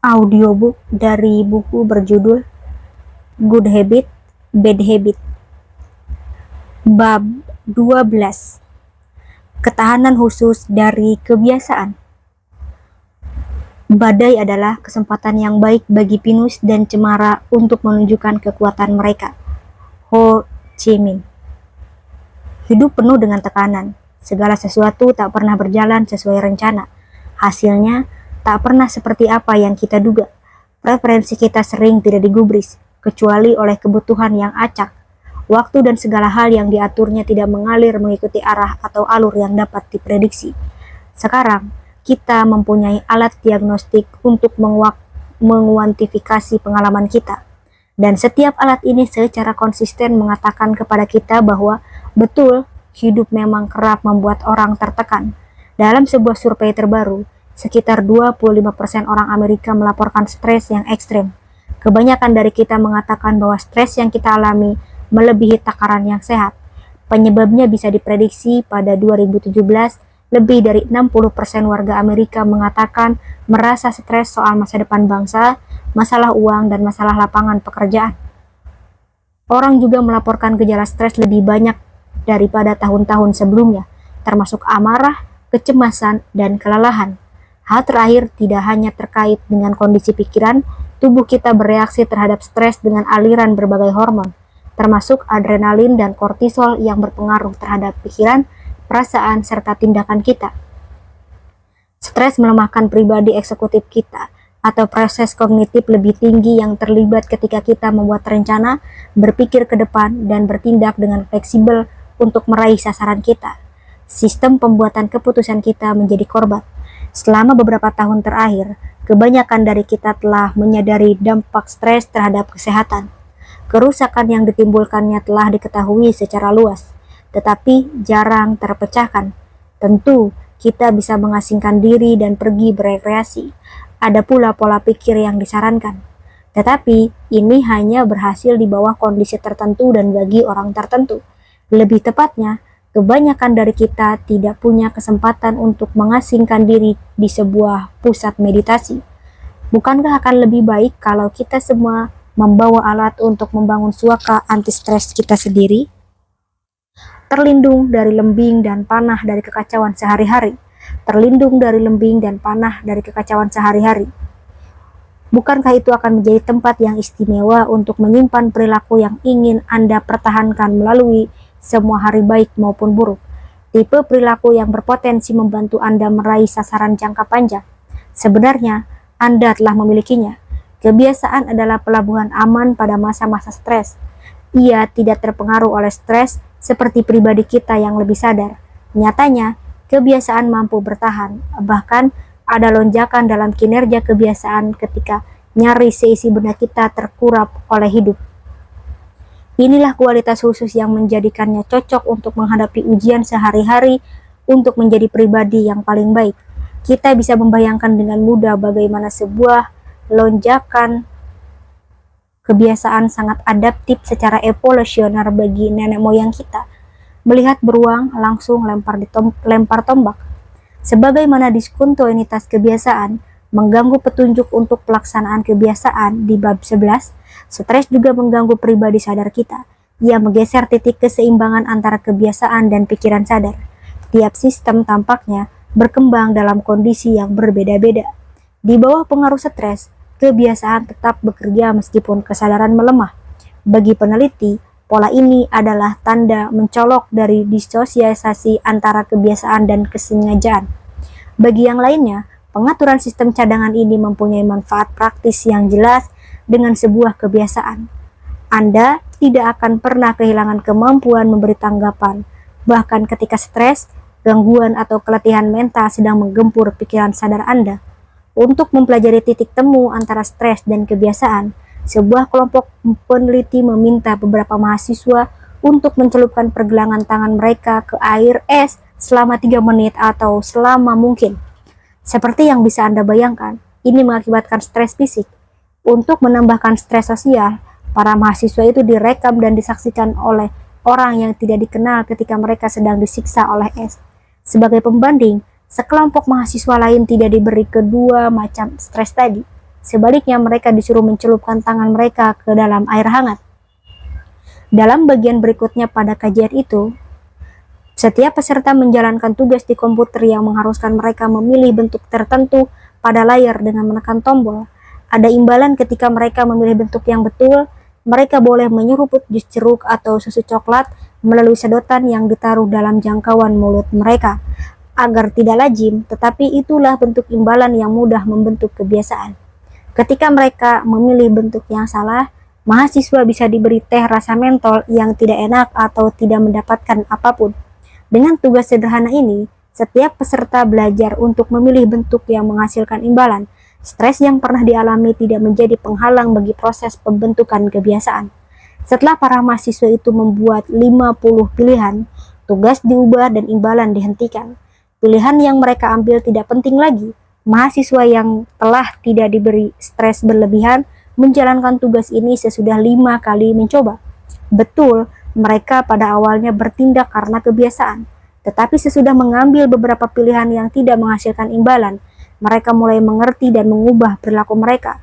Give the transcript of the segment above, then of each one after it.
Audiobook dari buku berjudul Good Habit, Bad Habit. Bab 12. Ketahanan khusus dari kebiasaan. Badai adalah kesempatan yang baik bagi pinus dan cemara untuk menunjukkan kekuatan mereka. Ho Chi Minh. Hidup penuh dengan tekanan. Segala sesuatu tak pernah berjalan sesuai rencana. Hasilnya tak pernah seperti apa yang kita duga. Preferensi kita sering tidak digubris, kecuali oleh kebutuhan yang acak. Waktu dan segala hal yang diaturnya tidak mengalir mengikuti arah atau alur yang dapat diprediksi. Sekarang, kita mempunyai alat diagnostik untuk menguantifikasi pengalaman kita. Dan setiap alat ini secara konsisten mengatakan kepada kita bahwa betul, hidup memang kerap membuat orang tertekan. Dalam sebuah survei terbaru, sekitar 25% orang Amerika melaporkan stres yang ekstrem. Kebanyakan dari kita mengatakan bahwa stres yang kita alami melebihi takaran yang sehat. Penyebabnya bisa diprediksi pada 2017, lebih dari 60% warga Amerika mengatakan merasa stres soal masa depan bangsa, masalah uang, dan masalah lapangan pekerjaan. Orang juga melaporkan gejala stres lebih banyak daripada tahun-tahun sebelumnya, termasuk amarah, kecemasan, dan kelelahan. Hal terakhir tidak hanya terkait dengan kondisi pikiran, tubuh kita bereaksi terhadap stres dengan aliran berbagai hormon, termasuk adrenalin dan kortisol yang berpengaruh terhadap pikiran, perasaan, serta tindakan kita. Stres melemahkan pribadi eksekutif kita, atau proses kognitif lebih tinggi yang terlibat ketika kita membuat rencana, berpikir ke depan, dan bertindak dengan fleksibel untuk meraih sasaran kita. Sistem pembuatan keputusan kita menjadi korban. Selama beberapa tahun terakhir, kebanyakan dari kita telah menyadari dampak stres terhadap kesehatan. Kerusakan yang ditimbulkannya telah diketahui secara luas, tetapi jarang terpecahkan. Tentu, kita bisa mengasingkan diri dan pergi berekreasi. Ada pula pola pikir yang disarankan. Tetapi, ini hanya berhasil di bawah kondisi tertentu dan bagi orang tertentu. Lebih tepatnya, kebanyakan dari kita tidak punya kesempatan untuk mengasingkan diri di sebuah pusat meditasi. Bukankah akan lebih baik kalau kita semua membawa alat untuk membangun suaka anti-stres kita sendiri? Terlindung dari lembing dan panah dari kekacauan sehari-hari. Terlindung dari lembing dan panah dari kekacauan sehari-hari. Bukankah itu akan menjadi tempat yang istimewa untuk menyimpan perilaku yang ingin Anda pertahankan melalui semua hari baik maupun buruk? Tipe perilaku yang berpotensi membantu Anda meraih sasaran jangka panjang. Sebenarnya, Anda telah memilikinya. Kebiasaan adalah pelabuhan aman pada masa-masa stres. Ia tidak terpengaruh oleh stres seperti pribadi kita yang lebih sadar. Nyatanya, kebiasaan mampu bertahan, bahkan ada lonjakan dalam kinerja kebiasaan ketika nyaris seisi benak kita terkurap oleh hidup. Inilah kualitas khusus yang menjadikannya cocok untuk menghadapi ujian sehari-hari untuk menjadi pribadi yang paling baik. Kita bisa membayangkan dengan mudah bagaimana sebuah lonjakan kebiasaan sangat adaptif secara evolusioner bagi nenek moyang kita. Melihat beruang langsung lempar tombak. Sebagaimana diskontinuitas kebiasaan mengganggu petunjuk untuk pelaksanaan kebiasaan di bab 11, stres juga mengganggu pribadi sadar kita. Ia menggeser titik keseimbangan antara kebiasaan dan pikiran sadar. Tiap sistem tampaknya berkembang dalam kondisi yang berbeda-beda. Di bawah pengaruh stres, kebiasaan tetap bekerja meskipun kesadaran melemah. Bagi peneliti, pola ini adalah tanda mencolok dari disosialisasi antara kebiasaan dan kesengajaan. Bagi yang lainnya, pengaturan sistem cadangan ini mempunyai manfaat praktis yang jelas dengan sebuah kebiasaan. Anda tidak akan pernah kehilangan kemampuan memberi tanggapan, bahkan ketika stres, gangguan atau keletihan mental sedang menggempur pikiran sadar Anda. Untuk mempelajari titik temu antara stres dan kebiasaan, sebuah kelompok peneliti meminta beberapa mahasiswa untuk mencelupkan pergelangan tangan mereka ke air es selama 3 menit atau selama mungkin. Seperti yang bisa Anda bayangkan, ini mengakibatkan stres fisik. Untuk menambahkan stres sosial, para mahasiswa itu direkam dan disaksikan oleh orang yang tidak dikenal ketika mereka sedang disiksa oleh es. Sebagai pembanding, sekelompok mahasiswa lain tidak diberi kedua macam stres tadi. Sebaliknya, mereka disuruh mencelupkan tangan mereka ke dalam air hangat. Dalam bagian berikutnya pada kajian itu, setiap peserta menjalankan tugas di komputer yang mengharuskan mereka memilih bentuk tertentu pada layar dengan menekan tombol. Ada imbalan ketika mereka memilih bentuk yang betul. Mereka boleh menyeruput jus jeruk atau susu coklat melalui sedotan yang ditaruh dalam jangkauan mulut mereka. Agar tidak lazim, tetapi itulah bentuk imbalan yang mudah membentuk kebiasaan. Ketika mereka memilih bentuk yang salah, mahasiswa bisa diberi teh rasa mentol yang tidak enak atau tidak mendapatkan apapun. Dengan tugas sederhana ini, setiap peserta belajar untuk memilih bentuk yang menghasilkan imbalan. Stres yang pernah dialami tidak menjadi penghalang bagi proses pembentukan kebiasaan. Setelah para mahasiswa itu membuat 50 pilihan, tugas diubah dan imbalan dihentikan. Pilihan yang mereka ambil tidak penting lagi. Mahasiswa yang telah tidak diberi stres berlebihan menjalankan tugas ini sesudah 5 kali mencoba. Betul, mereka pada awalnya bertindak karena kebiasaan, tetapi sesudah mengambil beberapa pilihan yang tidak menghasilkan imbalan, mereka mulai mengerti dan mengubah perilaku mereka.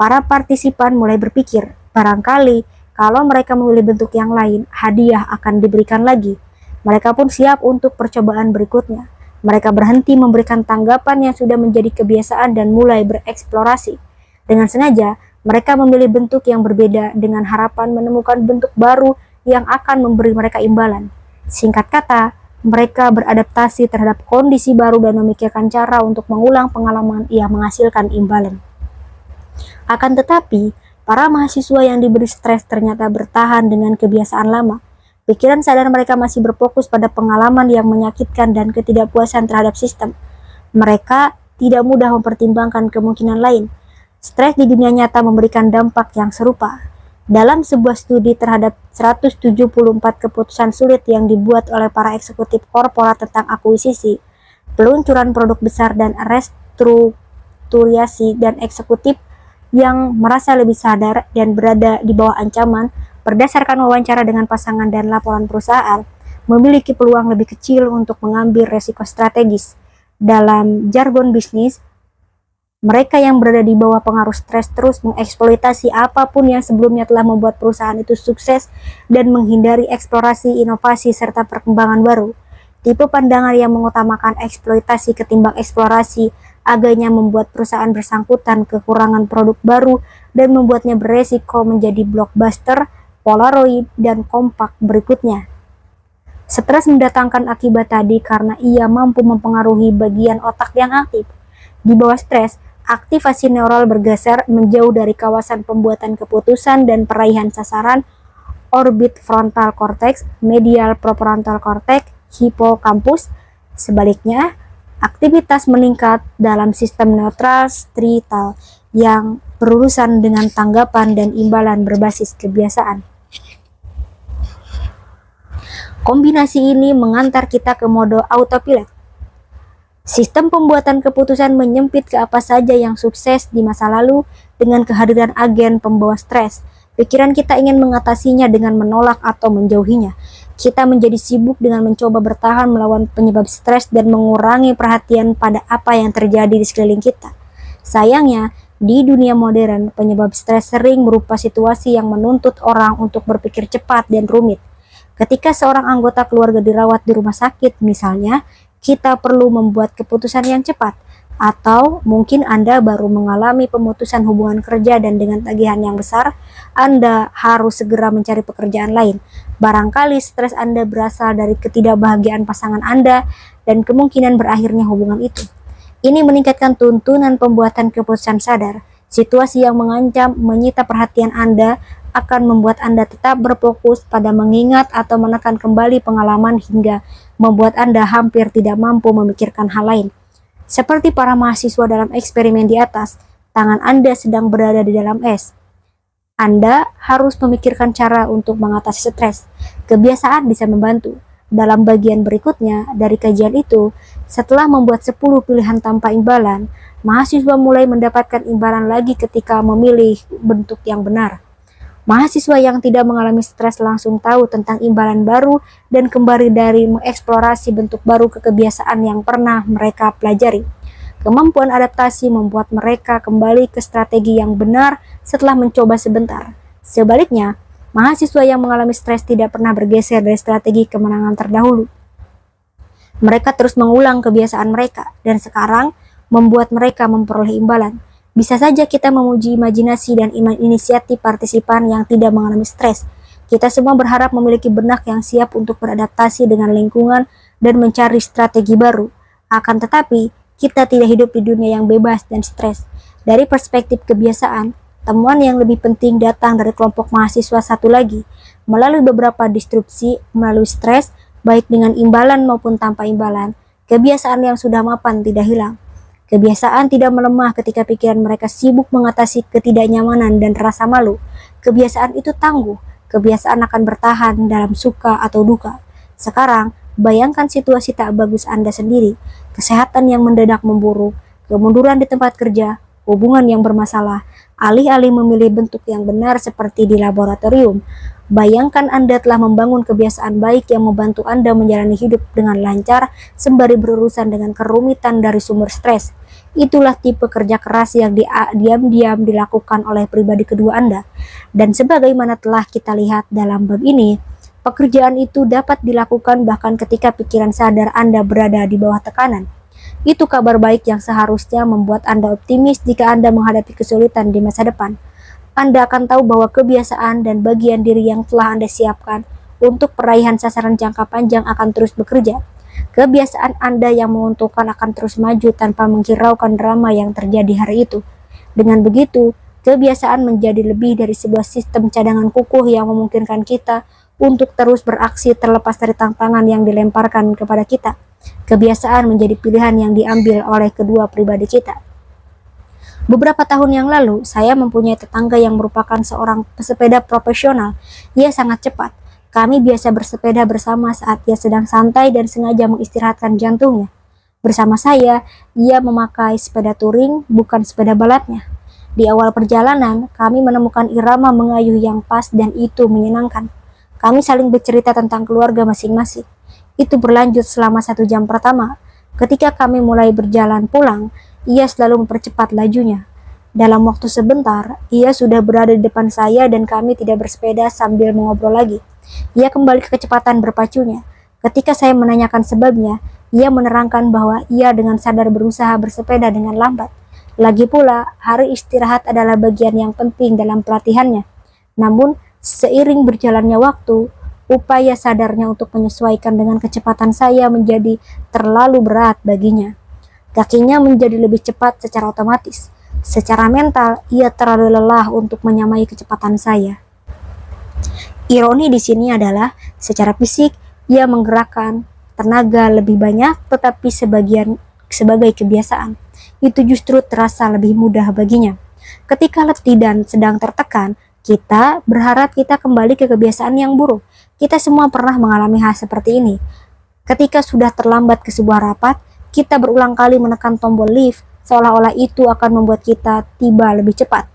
Para partisipan mulai berpikir, barangkali kalau mereka memilih bentuk yang lain, hadiah akan diberikan lagi. Mereka pun siap untuk percobaan berikutnya. Mereka berhenti memberikan tanggapan yang sudah menjadi kebiasaan dan mulai bereksplorasi. Dengan sengaja, mereka memilih bentuk yang berbeda dengan harapan menemukan bentuk baru yang akan memberi mereka imbalan. Singkat kata, mereka beradaptasi terhadap kondisi baru dan memikirkan cara untuk mengulang pengalaman yang menghasilkan imbalan. Akan tetapi, para mahasiswa yang diberi stres ternyata bertahan dengan kebiasaan lama. Pikiran sadar mereka masih berfokus pada pengalaman yang menyakitkan dan ketidakpuasan terhadap sistem. Mereka tidak mudah mempertimbangkan kemungkinan lain. Stres di dunia nyata memberikan dampak yang serupa. Dalam sebuah studi terhadap 174 keputusan sulit yang dibuat oleh para eksekutif korporat tentang akuisisi, peluncuran produk besar dan restrukturasi dan eksekutif yang merasa lebih sadar dan berada di bawah ancaman, berdasarkan wawancara dengan pasangan dan laporan perusahaan, memiliki peluang lebih kecil untuk mengambil resiko strategis. Dalam jargon bisnis, mereka yang berada di bawah pengaruh stres terus mengeksploitasi apapun yang sebelumnya telah membuat perusahaan itu sukses dan menghindari eksplorasi, inovasi, serta perkembangan baru. Tipe pandangan yang mengutamakan eksploitasi ketimbang eksplorasi agaknya membuat perusahaan bersangkutan kekurangan produk baru dan membuatnya beresiko menjadi blockbuster, Polaroid, dan kompak berikutnya. Stres mendatangkan akibat tadi karena ia mampu mempengaruhi bagian otak yang aktif. Di bawah stres, aktivasi neural bergeser menjauh dari kawasan pembuatan keputusan dan peraihan sasaran, orbit frontal cortex, medial prefrontal cortex, hipokampus. Sebaliknya, aktivitas meningkat dalam sistem neutral striatal yang berurusan dengan tanggapan dan imbalan berbasis kebiasaan. Kombinasi ini mengantar kita ke mode autopilot. Sistem pembuatan keputusan menyempit ke apa saja yang sukses di masa lalu dengan kehadiran agen pembawa stres. Pikiran kita ingin mengatasinya dengan menolak atau menjauhinya. Kita menjadi sibuk dengan mencoba bertahan melawan penyebab stres dan mengurangi perhatian pada apa yang terjadi di sekeliling kita. Sayangnya, di dunia modern, penyebab stres sering berupa situasi yang menuntut orang untuk berpikir cepat dan rumit. Ketika seorang anggota keluarga dirawat di rumah sakit misalnya, kita perlu membuat keputusan yang cepat. Atau mungkin Anda baru mengalami pemutusan hubungan kerja dan dengan tagihan yang besar, Anda harus segera mencari pekerjaan lain. Barangkali stres Anda berasal dari ketidakbahagiaan pasangan Anda dan kemungkinan berakhirnya hubungan itu. Ini meningkatkan tuntunan pembuatan keputusan sadar. Situasi yang mengancam menyita perhatian Anda akan membuat Anda tetap berfokus pada mengingat atau menekan kembali pengalaman hingga membuat Anda hampir tidak mampu memikirkan hal lain. Seperti para mahasiswa dalam eksperimen di atas, tangan Anda sedang berada di dalam es. Anda harus memikirkan cara untuk mengatasi stres. Kebiasaan bisa membantu. Dalam bagian berikutnya dari kajian itu, setelah membuat 10 pilihan tanpa imbalan, mahasiswa mulai mendapatkan imbalan lagi ketika memilih bentuk yang benar. Mahasiswa yang tidak mengalami stres langsung tahu tentang imbalan baru dan kembali dari mengeksplorasi bentuk baru kebiasaan yang pernah mereka pelajari. Kemampuan adaptasi membuat mereka kembali ke strategi yang benar setelah mencoba sebentar. Sebaliknya, mahasiswa yang mengalami stres tidak pernah bergeser dari strategi kemenangan terdahulu. Mereka terus mengulang kebiasaan mereka, dan sekarang membuat mereka memperoleh imbalan. Bisa saja kita memuji imajinasi dan inisiatif partisipan yang tidak mengalami stres. Kita semua berharap memiliki benak yang siap untuk beradaptasi dengan lingkungan dan mencari strategi baru. Akan tetapi, kita tidak hidup di dunia yang bebas dan stres. Dari perspektif kebiasaan, temuan yang lebih penting datang dari kelompok mahasiswa satu lagi. Melalui beberapa disrupsi, melalui stres, baik dengan imbalan maupun tanpa imbalan, kebiasaan yang sudah mapan tidak hilang. Kebiasaan tidak melemah ketika pikiran mereka sibuk mengatasi ketidaknyamanan dan rasa malu. Kebiasaan itu tangguh. Kebiasaan akan bertahan dalam suka atau duka. Sekarang, bayangkan situasi tak bagus Anda sendiri, kesehatan yang mendadak memburuk, kemunduran di tempat kerja, hubungan yang bermasalah, alih-alih memilih bentuk yang benar seperti di laboratorium. Bayangkan Anda telah membangun kebiasaan baik yang membantu Anda menjalani hidup dengan lancar sembari berurusan dengan kerumitan dari sumber stres. Itulah tipe kerja keras yang diam-diam dilakukan oleh pribadi kedua Anda. Dan sebagaimana telah kita lihat dalam bab ini, pekerjaan itu dapat dilakukan bahkan ketika pikiran sadar Anda berada di bawah tekanan. Itu kabar baik yang seharusnya membuat Anda optimis jika Anda menghadapi kesulitan di masa depan. Anda akan tahu bahwa kebiasaan dan bagian diri yang telah Anda siapkan untuk peraihan sasaran jangka panjang akan terus bekerja. Kebiasaan Anda yang menguntungkan akan terus maju tanpa menghiraukan drama yang terjadi hari itu. Dengan begitu, kebiasaan menjadi lebih dari sebuah sistem cadangan kukuh yang memungkinkan kita untuk terus beraksi terlepas dari tantangan yang dilemparkan kepada kita. Kebiasaan menjadi pilihan yang diambil oleh kedua pribadi kita. Beberapa tahun yang lalu, saya mempunyai tetangga yang merupakan seorang pesepeda profesional. Ia sangat cepat. Kami biasa bersepeda bersama saat ia sedang santai dan sengaja mengistirahatkan jantungnya. Bersama saya, ia memakai sepeda touring, bukan sepeda balapnya. Di awal perjalanan, kami menemukan irama mengayuh yang pas dan itu menyenangkan. Kami saling bercerita tentang keluarga masing-masing. Itu berlanjut selama 1 jam pertama. Ketika kami mulai berjalan pulang, ia selalu mempercepat lajunya. Dalam waktu sebentar, ia sudah berada di depan saya dan kami tidak bersepeda sambil mengobrol lagi. Ia kembali ke kecepatan berpacunya. Ketika saya menanyakan sebabnya, ia menerangkan bahwa ia dengan sadar berusaha bersepeda dengan lambat. Lagi pula, hari istirahat adalah bagian yang penting dalam pelatihannya. Namun, seiring berjalannya waktu, upaya sadarnya untuk menyesuaikan dengan kecepatan saya menjadi terlalu berat baginya. Kakinya menjadi lebih cepat secara otomatis. Secara mental, ia terlalu lelah untuk menyamai kecepatan saya. Ironi di sini adalah, secara fisik, ia menggerakkan tenaga lebih banyak, tetapi sebagai kebiasaan, itu justru terasa lebih mudah baginya. Ketika letih dan sedang tertekan, kita berharap kita kembali ke kebiasaan yang buruk. Kita semua pernah mengalami hal seperti ini. Ketika sudah terlambat ke sebuah rapat, kita berulang kali menekan tombol lift, seolah-olah itu akan membuat kita tiba lebih cepat.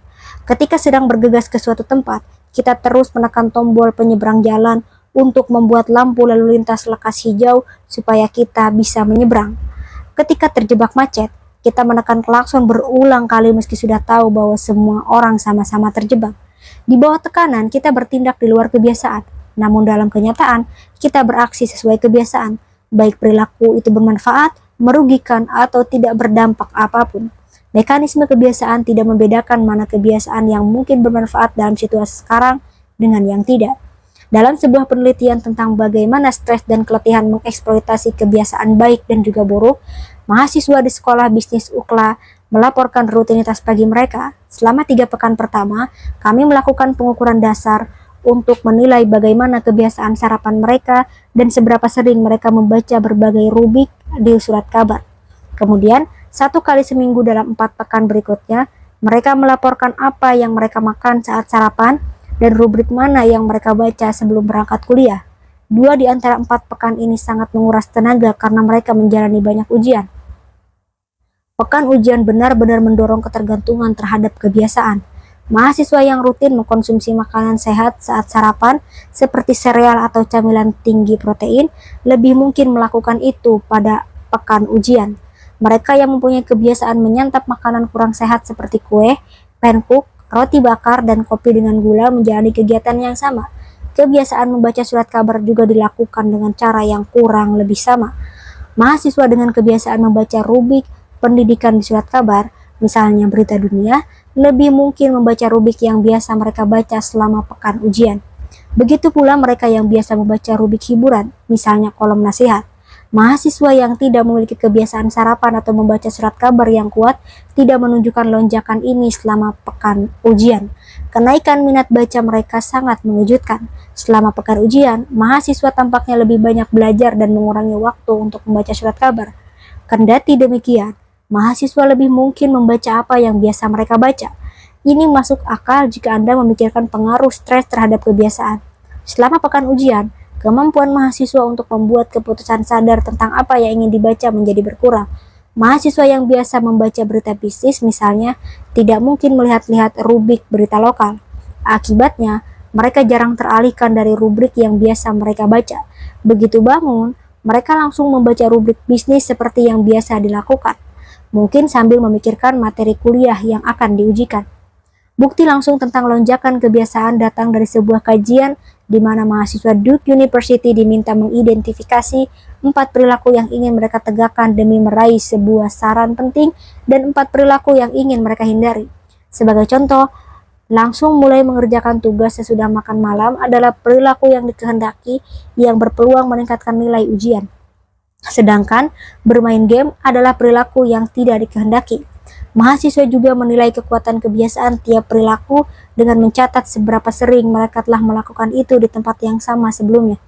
Ketika sedang bergegas ke suatu tempat, kita terus menekan tombol penyeberang jalan untuk membuat lampu lalu lintas lekas hijau supaya kita bisa menyeberang. Ketika terjebak macet, kita menekan klakson berulang kali meski sudah tahu bahwa semua orang sama-sama terjebak. Di bawah tekanan, kita bertindak di luar kebiasaan. Namun dalam kenyataan, kita beraksi sesuai kebiasaan, baik perilaku itu bermanfaat, merugikan, atau tidak berdampak apapun. Mekanisme kebiasaan tidak membedakan mana kebiasaan yang mungkin bermanfaat dalam situasi sekarang dengan yang tidak. Dalam sebuah penelitian tentang bagaimana stres dan keletihan mengeksploitasi kebiasaan baik dan juga buruk, mahasiswa di sekolah bisnis UCLA melaporkan rutinitas pagi mereka. Selama 3 pekan pertama, kami melakukan pengukuran dasar untuk menilai bagaimana kebiasaan sarapan mereka dan seberapa sering mereka membaca berbagai rubrik di surat kabar. Kemudian, 1 kali seminggu dalam 4 pekan berikutnya, mereka melaporkan apa yang mereka makan saat sarapan dan rubrik mana yang mereka baca sebelum berangkat kuliah. 2 di antara 4 pekan ini sangat menguras tenaga karena mereka menjalani banyak ujian. Pekan ujian benar-benar mendorong ketergantungan terhadap kebiasaan. Mahasiswa yang rutin mengkonsumsi makanan sehat saat sarapan, seperti sereal atau camilan tinggi protein, lebih mungkin melakukan itu pada pekan ujian. Mereka yang mempunyai kebiasaan menyantap makanan kurang sehat seperti kue, pancake, roti bakar, dan kopi dengan gula menjalani kegiatan yang sama. Kebiasaan membaca surat kabar juga dilakukan dengan cara yang kurang lebih sama. Mahasiswa dengan kebiasaan membaca rubrik pendidikan di surat kabar, misalnya berita dunia, lebih mungkin membaca rubrik yang biasa mereka baca selama pekan ujian. Begitu pula mereka yang biasa membaca rubrik hiburan, misalnya kolom nasihat. Mahasiswa yang tidak memiliki kebiasaan sarapan atau membaca surat kabar yang kuat tidak menunjukkan lonjakan ini selama pekan ujian. Kenaikan minat baca mereka sangat mengejutkan. Selama pekan ujian, mahasiswa tampaknya lebih banyak belajar dan mengurangi waktu untuk membaca surat kabar. Kendati demikian, mahasiswa lebih mungkin membaca apa yang biasa mereka baca. Ini masuk akal jika Anda memikirkan pengaruh stres terhadap kebiasaan. Selama pekan ujian, kemampuan mahasiswa untuk membuat keputusan sadar tentang apa yang ingin dibaca menjadi berkurang. Mahasiswa yang biasa membaca berita bisnis misalnya tidak mungkin melihat-lihat rubrik berita lokal. Akibatnya, mereka jarang teralihkan dari rubrik yang biasa mereka baca. Begitu bangun, mereka langsung membaca rubrik bisnis seperti yang biasa dilakukan, mungkin sambil memikirkan materi kuliah yang akan diujikan. Bukti langsung tentang lonjakan kebiasaan datang dari sebuah kajian di mana mahasiswa Duke University diminta mengidentifikasi 4 perilaku yang ingin mereka tegakkan demi meraih sebuah saran penting dan 4 perilaku yang ingin mereka hindari. Sebagai contoh, langsung mulai mengerjakan tugas sesudah makan malam adalah perilaku yang dikehendaki yang berpeluang meningkatkan nilai ujian. Sedangkan bermain game adalah perilaku yang tidak dikehendaki. Mahasiswa juga menilai kekuatan kebiasaan tiap perilaku dengan mencatat seberapa sering mereka telah melakukan itu di tempat yang sama sebelumnya.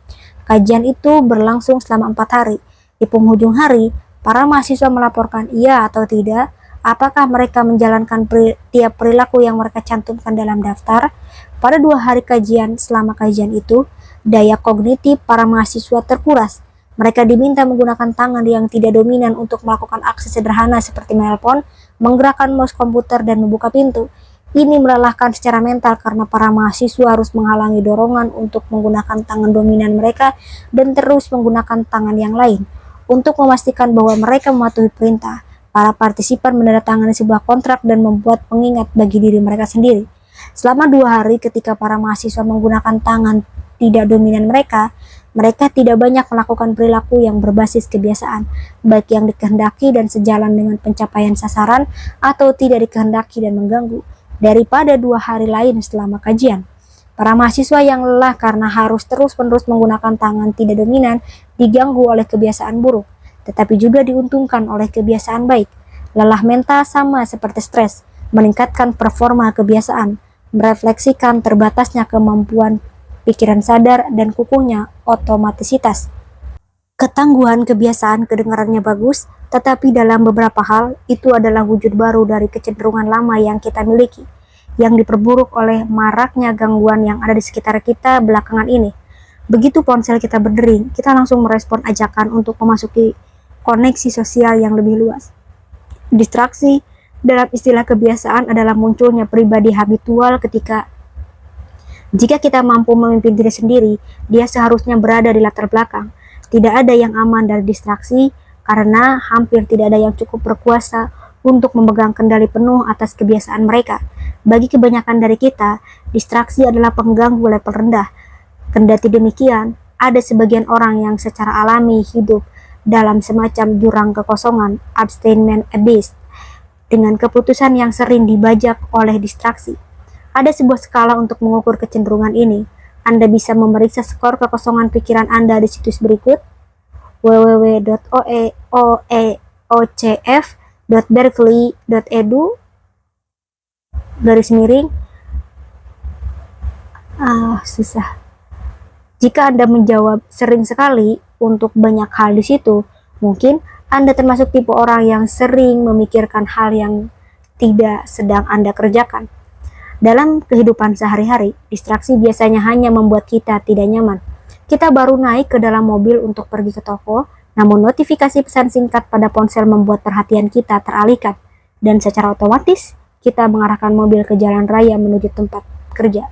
Kajian itu berlangsung selama 4 hari. Di penghujung hari, para mahasiswa melaporkan iya atau tidak, apakah mereka menjalankan tiap perilaku yang mereka cantumkan dalam daftar. Pada 2 hari kajian, selama kajian itu, daya kognitif para mahasiswa terkuras. Mereka diminta menggunakan tangan yang tidak dominan untuk melakukan aksi sederhana seperti menelpon, menggerakkan mouse komputer, dan membuka pintu. Ini melelahkan secara mental karena para mahasiswa harus menghalangi dorongan untuk menggunakan tangan dominan mereka dan terus menggunakan tangan yang lain. Untuk memastikan bahwa mereka mematuhi perintah, para partisipan menandatangani sebuah kontrak dan membuat pengingat bagi diri mereka sendiri. Selama 2 hari ketika para mahasiswa menggunakan tangan tidak dominan mereka tidak banyak melakukan perilaku yang berbasis kebiasaan, baik yang dikehendaki dan sejalan dengan pencapaian sasaran atau tidak dikehendaki dan mengganggu, daripada 2 hari lain selama kajian. Para mahasiswa yang lelah karena harus terus-menerus menggunakan tangan tidak dominan diganggu oleh kebiasaan buruk, tetapi juga diuntungkan oleh kebiasaan baik. Lelah mental sama seperti stres, meningkatkan performa kebiasaan, merefleksikan terbatasnya kemampuan pikiran sadar, dan kukuhnya otomatisitas. Ketangguhan kebiasaan kedengarannya bagus, tetapi dalam beberapa hal itu adalah wujud baru dari kecenderungan lama yang kita miliki, yang diperburuk oleh maraknya gangguan yang ada di sekitar kita belakangan ini. Begitu ponsel kita berdering, kita langsung merespon ajakan untuk memasuki koneksi sosial yang lebih luas. Distraksi dalam istilah kebiasaan adalah munculnya pribadi habitual ketika jika kita mampu memimpin diri sendiri, dia seharusnya berada di latar belakang. Tidak ada yang aman dari distraksi, karena hampir tidak ada yang cukup berkuasa untuk memegang kendali penuh atas kebiasaan mereka. Bagi kebanyakan dari kita, distraksi adalah pengganggu level rendah. Kendati demikian, ada sebagian orang yang secara alami hidup dalam semacam jurang kekosongan, abstainment abyss, dengan keputusan yang sering dibajak oleh distraksi. Ada sebuah skala untuk mengukur kecenderungan ini. Anda bisa memeriksa skor kekosongan pikiran Anda di situs berikut: www.ocf.berkeley.edu susah. Jika Anda menjawab sering sekali untuk banyak hal di situ, mungkin Anda termasuk tipe orang yang sering memikirkan hal yang tidak sedang Anda kerjakan. Dalam kehidupan sehari-hari, distraksi biasanya hanya membuat kita tidak nyaman. Kita baru naik ke dalam mobil untuk pergi ke toko, namun notifikasi pesan singkat pada ponsel membuat perhatian kita teralihkan, dan secara otomatis kita mengarahkan mobil ke jalan raya menuju tempat kerja.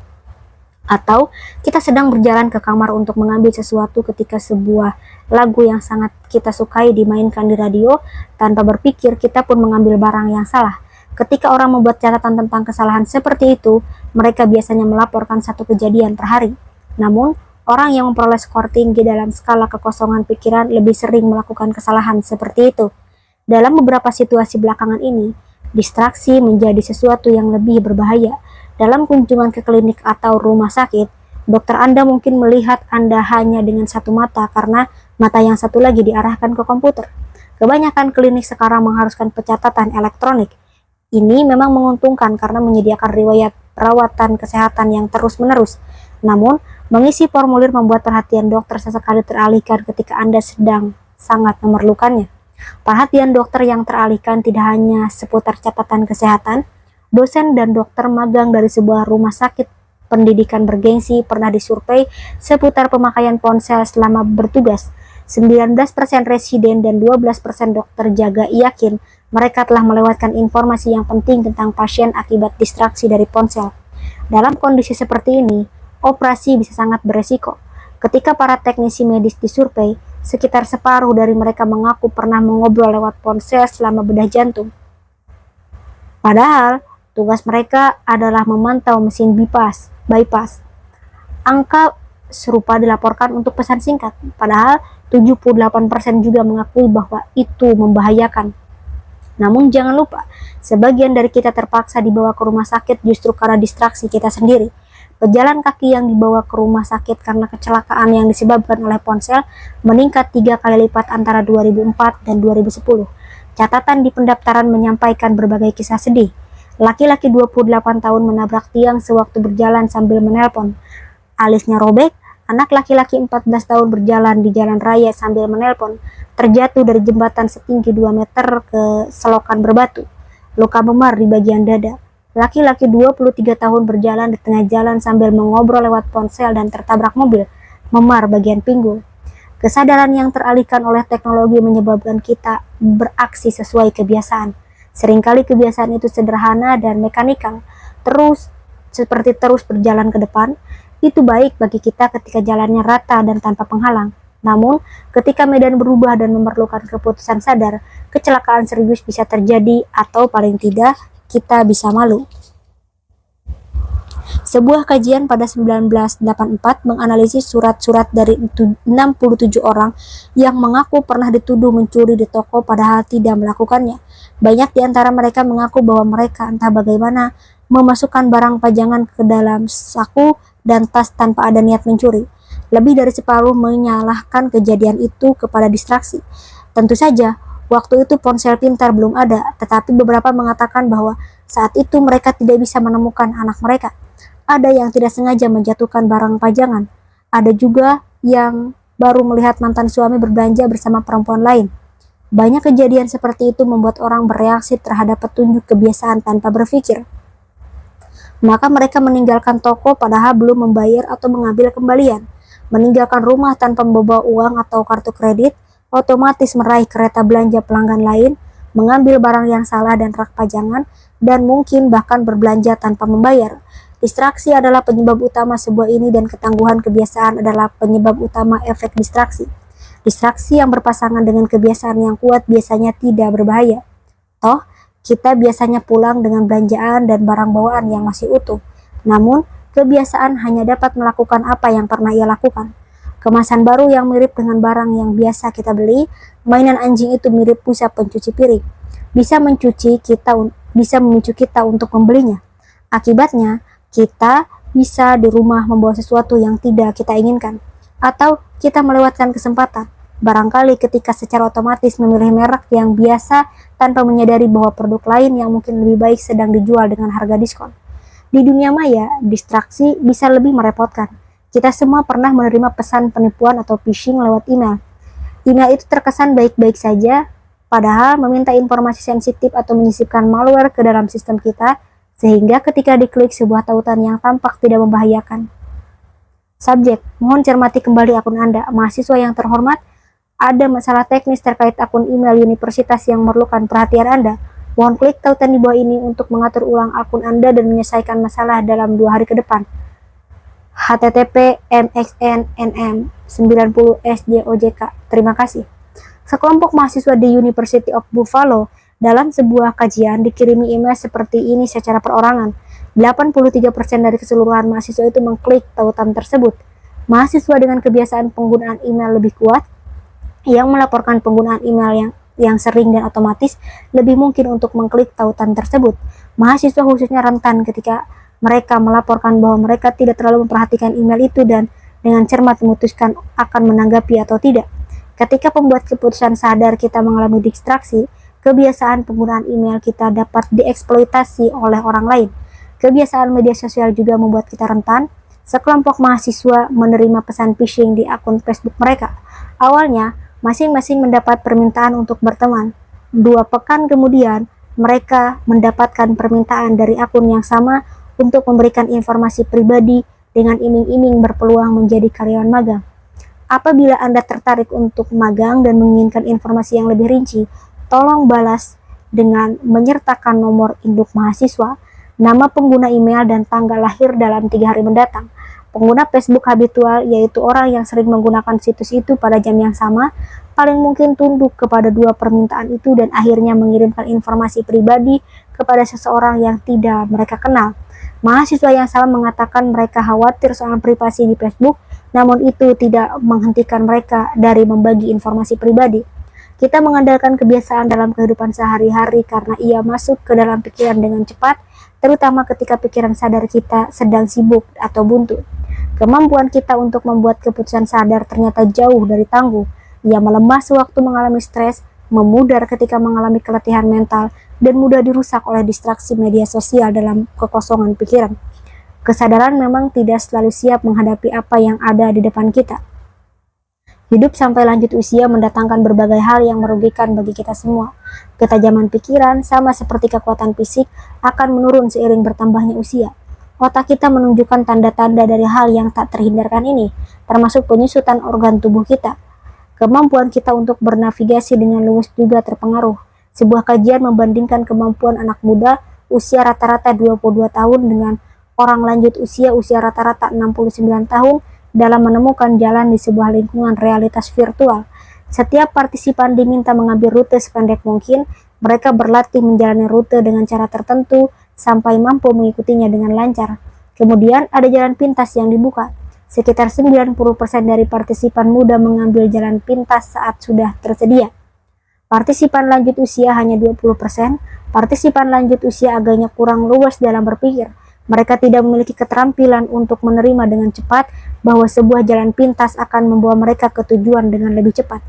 Atau kita sedang berjalan ke kamar untuk mengambil sesuatu ketika sebuah lagu yang sangat kita sukai dimainkan di radio, tanpa berpikir kita pun mengambil barang yang salah. Ketika orang membuat catatan tentang kesalahan seperti itu, mereka biasanya melaporkan satu kejadian per hari. Namun, orang yang memperoleh skor tinggi dalam skala kekosongan pikiran lebih sering melakukan kesalahan seperti itu. Dalam beberapa situasi belakangan ini, distraksi menjadi sesuatu yang lebih berbahaya. Dalam kunjungan ke klinik atau rumah sakit, dokter Anda mungkin melihat Anda hanya dengan satu mata karena mata yang satu lagi diarahkan ke komputer. Kebanyakan klinik sekarang mengharuskan pencatatan elektronik. Ini memang menguntungkan karena menyediakan riwayat perawatan kesehatan yang terus-menerus. Namun, mengisi formulir membuat perhatian dokter sesekali teralihkan ketika Anda sedang sangat memerlukannya. Perhatian dokter yang teralihkan tidak hanya seputar catatan kesehatan. Dosen dan dokter magang dari sebuah rumah sakit pendidikan bergengsi pernah disurvei seputar pemakaian ponsel selama bertugas. 19% residen dan 12% dokter jaga yakin mereka telah melewatkan informasi yang penting tentang pasien akibat distraksi dari ponsel. Dalam kondisi seperti ini, operasi bisa sangat beresiko. Ketika para teknisi medis disurvei, sekitar separuh dari mereka mengaku pernah mengobrol lewat ponsel selama bedah jantung. Padahal, tugas mereka adalah memantau mesin bypass. Angka serupa dilaporkan untuk pesan singkat, padahal 78% juga mengakui bahwa itu membahayakan. Namun jangan lupa, sebagian dari kita terpaksa dibawa ke rumah sakit justru karena distraksi kita sendiri. Pejalan kaki yang dibawa ke rumah sakit karena kecelakaan yang disebabkan oleh ponsel meningkat 3 kali lipat antara 2004 dan 2010. Catatan di pendaftaran menyampaikan berbagai kisah sedih. Laki-laki 28 tahun menabrak tiang sewaktu berjalan sambil menelpon. Alisnya robek. Anak laki-laki 14 tahun berjalan di jalan raya sambil menelpon. Terjatuh dari jembatan setinggi 2 meter ke selokan berbatu. Luka memar di bagian dada. Laki-laki 23 tahun berjalan di tengah jalan sambil mengobrol lewat ponsel dan tertabrak mobil. Memar bagian pinggul. Kesadaran yang teralihkan oleh teknologi menyebabkan kita beraksi sesuai kebiasaan. Seringkali kebiasaan itu sederhana dan mekanikal, seperti terus berjalan ke depan. Itu baik bagi kita ketika jalannya rata dan tanpa penghalang. Namun, ketika medan berubah dan memerlukan keputusan sadar, kecelakaan serius bisa terjadi atau paling tidak kita bisa malu. Sebuah kajian pada 1984 menganalisis surat-surat dari 67 orang yang mengaku pernah dituduh mencuri di toko padahal tidak melakukannya. Banyak di antara mereka mengaku bahwa mereka entah bagaimana memasukkan barang pajangan ke dalam saku dan tas tanpa ada niat mencuri. Lebih dari separuh menyalahkan kejadian itu kepada distraksi. Tentu saja, waktu itu ponsel pintar belum ada, tetapi beberapa mengatakan bahwa saat itu mereka tidak bisa menemukan anak mereka. Ada yang tidak sengaja menjatuhkan barang pajangan. Ada juga yang baru melihat mantan suami berbelanja bersama perempuan lain. Banyak kejadian seperti itu membuat orang bereaksi terhadap petunjuk kebiasaan tanpa berpikir. Maka mereka meninggalkan toko padahal belum membayar atau mengambil kembalian. Meninggalkan rumah tanpa membawa uang atau kartu kredit, otomatis meraih kereta belanja pelanggan lain, mengambil barang yang salah dan rak pajangan, dan mungkin bahkan berbelanja tanpa membayar. Distraksi adalah penyebab utama sebuah ini dan ketangguhan kebiasaan adalah penyebab utama efek distraksi. Distraksi yang berpasangan dengan kebiasaan yang kuat biasanya tidak berbahaya. Toh, kita biasanya pulang dengan belanjaan dan barang bawaan yang masih utuh. Namun, kebiasaan hanya dapat melakukan apa yang pernah ia lakukan. Kemasan baru yang mirip dengan barang yang biasa kita beli, mainan anjing itu mirip pusat pencuci piring. Bisa memicu kita untuk membelinya. Akibatnya, kita bisa di rumah membawa sesuatu yang tidak kita inginkan, atau kita melewatkan kesempatan, barangkali ketika secara otomatis memilih merek yang biasa tanpa menyadari bahwa produk lain yang mungkin lebih baik sedang dijual dengan harga diskon. Di dunia maya, distraksi bisa lebih merepotkan. Kita semua pernah menerima pesan penipuan atau phishing lewat email. Email itu terkesan baik-baik saja, padahal meminta informasi sensitif atau menyisipkan malware ke dalam sistem kita, sehingga ketika diklik sebuah tautan yang tampak tidak membahayakan. Subjek, mohon cermati kembali akun Anda. Mahasiswa yang terhormat, ada masalah teknis terkait akun email universitas yang memerlukan perhatian Anda. Mohon klik tautan di bawah ini untuk mengatur ulang akun Anda dan menyelesaikan masalah dalam 2 hari ke depan. http://mxnmm90sjojk. Terima kasih. Sekelompok mahasiswa di University of Buffalo dalam sebuah kajian dikirimi email seperti ini secara perorangan. 83% dari keseluruhan mahasiswa itu mengklik tautan tersebut. Mahasiswa dengan kebiasaan penggunaan email lebih kuat yang melaporkan penggunaan email yang sering dan otomatis lebih mungkin untuk mengklik tautan tersebut. Mahasiswa khususnya rentan ketika mereka melaporkan bahwa mereka tidak terlalu memperhatikan email itu dan dengan cermat memutuskan akan menanggapi atau tidak. Ketika pembuat keputusan sadar kita mengalami distraksi, kebiasaan penggunaan email kita dapat dieksploitasi oleh orang lain. Kebiasaan media sosial juga membuat kita rentan. Sekelompok mahasiswa menerima pesan phishing di akun Facebook mereka. Awalnya, masing-masing mendapat permintaan untuk berteman. 2 pekan kemudian, mereka mendapatkan permintaan dari akun yang sama untuk memberikan informasi pribadi dengan iming-iming berpeluang menjadi karyawan magang. Apabila Anda tertarik untuk magang dan menginginkan informasi yang lebih rinci, tolong balas dengan menyertakan nomor induk mahasiswa, nama pengguna email, dan tanggal lahir dalam 3 hari mendatang. Pengguna Facebook habitual, yaitu orang yang sering menggunakan situs itu pada jam yang sama, paling mungkin tunduk kepada 2 permintaan itu dan akhirnya mengirimkan informasi pribadi kepada seseorang yang tidak mereka kenal. Mahasiswa yang sama mengatakan mereka khawatir soal privasi di Facebook, namun itu tidak menghentikan mereka dari membagi informasi pribadi. Kita mengandalkan kebiasaan dalam kehidupan sehari-hari karena ia masuk ke dalam pikiran dengan cepat, terutama ketika pikiran sadar kita sedang sibuk atau buntu. Kemampuan kita untuk membuat keputusan sadar ternyata jauh dari tangguh. Ia melemah sewaktu mengalami stres, memudar ketika mengalami keletihan mental, dan mudah dirusak oleh distraksi media sosial dalam kekosongan pikiran. Kesadaran memang tidak selalu siap menghadapi apa yang ada di depan kita. Hidup sampai lanjut usia mendatangkan berbagai hal yang merugikan bagi kita semua. Ketajaman pikiran, sama seperti kekuatan fisik, akan menurun seiring bertambahnya usia. Otak kita menunjukkan tanda-tanda dari hal yang tak terhindarkan ini, termasuk penyusutan organ tubuh kita. Kemampuan kita untuk bernavigasi dengan luwes juga terpengaruh. Sebuah kajian membandingkan kemampuan anak muda usia rata-rata 22 tahun dengan orang lanjut usia rata-rata 69 tahun dalam menemukan jalan di sebuah lingkungan realitas virtual. Setiap partisipan diminta mengambil rute sependek mungkin. Mereka berlatih menjalani rute dengan cara tertentu sampai mampu mengikutinya dengan lancar. Kemudian ada jalan pintas yang dibuka. Sekitar 90% dari partisipan muda mengambil jalan pintas saat sudah tersedia. Partisipan lanjut usia hanya 20%. Partisipan lanjut usia agaknya kurang luas dalam berpikir. Mereka tidak memiliki keterampilan untuk menerima dengan cepat bahwa sebuah jalan pintas akan membawa mereka ke tujuan dengan lebih cepat.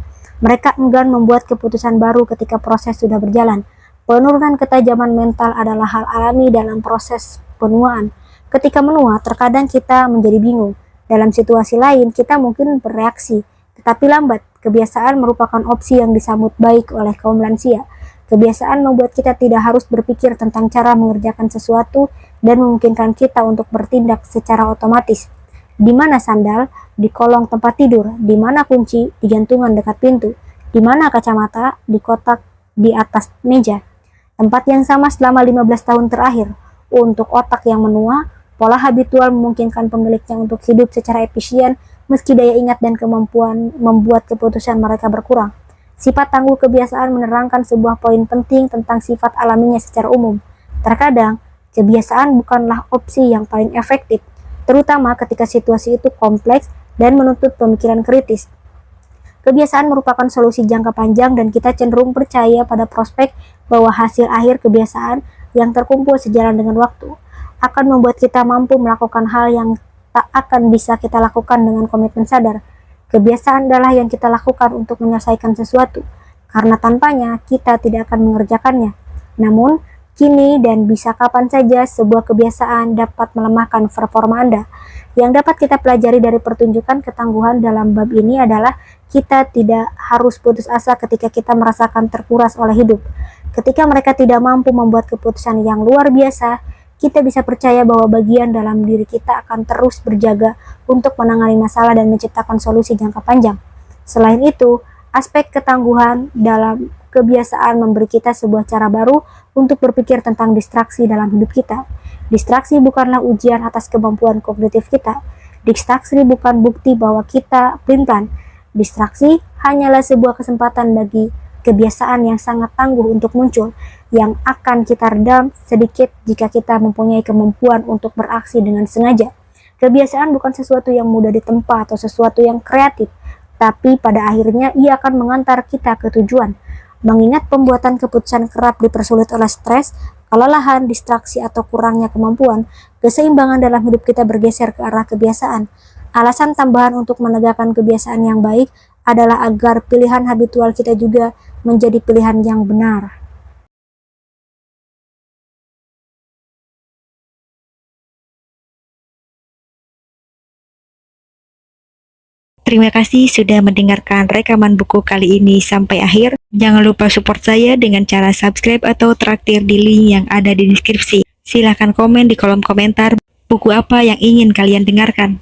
Mereka enggan membuat keputusan baru ketika proses sudah berjalan. Penurunan ketajaman mental adalah hal alami dalam proses penuaan. Ketika menua, terkadang kita menjadi bingung. Dalam situasi lain, kita mungkin bereaksi, tetapi lambat. Kebiasaan merupakan opsi yang disambut baik oleh kaum lansia. Kebiasaan membuat kita tidak harus berpikir tentang cara mengerjakan sesuatu dan memungkinkan kita untuk bertindak secara otomatis. Di mana sandal? Di kolong tempat tidur. Di mana kunci? Di gantungan dekat pintu. Di mana kacamata? Di kotak di atas meja. Tempat yang sama selama 15 tahun terakhir. Untuk otak yang menua, pola habitual memungkinkan pemiliknya untuk hidup secara efisien meski daya ingat dan kemampuan membuat keputusan mereka berkurang. Sifat tangguh kebiasaan menerangkan sebuah poin penting tentang sifat alaminya secara umum. Terkadang, kebiasaan bukanlah opsi yang paling efektif, terutama ketika situasi itu kompleks dan menuntut pemikiran kritis. Kebiasaan merupakan solusi jangka panjang dan kita cenderung percaya pada prospek bahwa hasil akhir kebiasaan yang terkumpul sejalan dengan waktu akan membuat kita mampu melakukan hal yang tak akan bisa kita lakukan dengan komitmen sadar. Kebiasaan adalah yang kita lakukan untuk menyelesaikan sesuatu, karena tanpanya kita tidak akan mengerjakannya. Namun, kini dan bisa kapan saja sebuah kebiasaan dapat melemahkan performa Anda. Yang dapat kita pelajari dari pertunjukan ketangguhan dalam bab ini adalah kita tidak harus putus asa ketika kita merasakan terkuras oleh hidup. Ketika mereka tidak mampu membuat keputusan yang luar biasa, kita bisa percaya bahwa bagian dalam diri kita akan terus berjaga untuk menangani masalah dan menciptakan solusi jangka panjang. Selain itu, aspek ketangguhan dalam kebiasaan memberi kita sebuah cara baru untuk berpikir tentang distraksi dalam hidup kita. Distraksi bukanlah ujian atas kemampuan kognitif kita. Distraksi bukan bukti bahwa kita pelin-pelan. Distraksi hanyalah sebuah kesempatan bagi kebiasaan yang sangat tangguh untuk muncul, yang akan kita redam sedikit jika kita mempunyai kemampuan untuk beraksi dengan sengaja. Kebiasaan bukan sesuatu yang mudah ditempa atau sesuatu yang kreatif, tapi pada akhirnya ia akan mengantar kita ke tujuan. Mengingat pembuatan keputusan kerap dipersulit oleh stres, kelelahan, distraksi, atau kurangnya kemampuan, keseimbangan dalam hidup kita bergeser ke arah kebiasaan. Alasan tambahan untuk menegakkan kebiasaan yang baik adalah agar pilihan habitual kita juga menjadi pilihan yang benar. Terima kasih sudah mendengarkan rekaman buku kali ini sampai akhir. Jangan lupa support saya dengan cara subscribe atau traktir di link yang ada di deskripsi. Silahkan komen di kolom komentar buku apa yang ingin kalian dengarkan.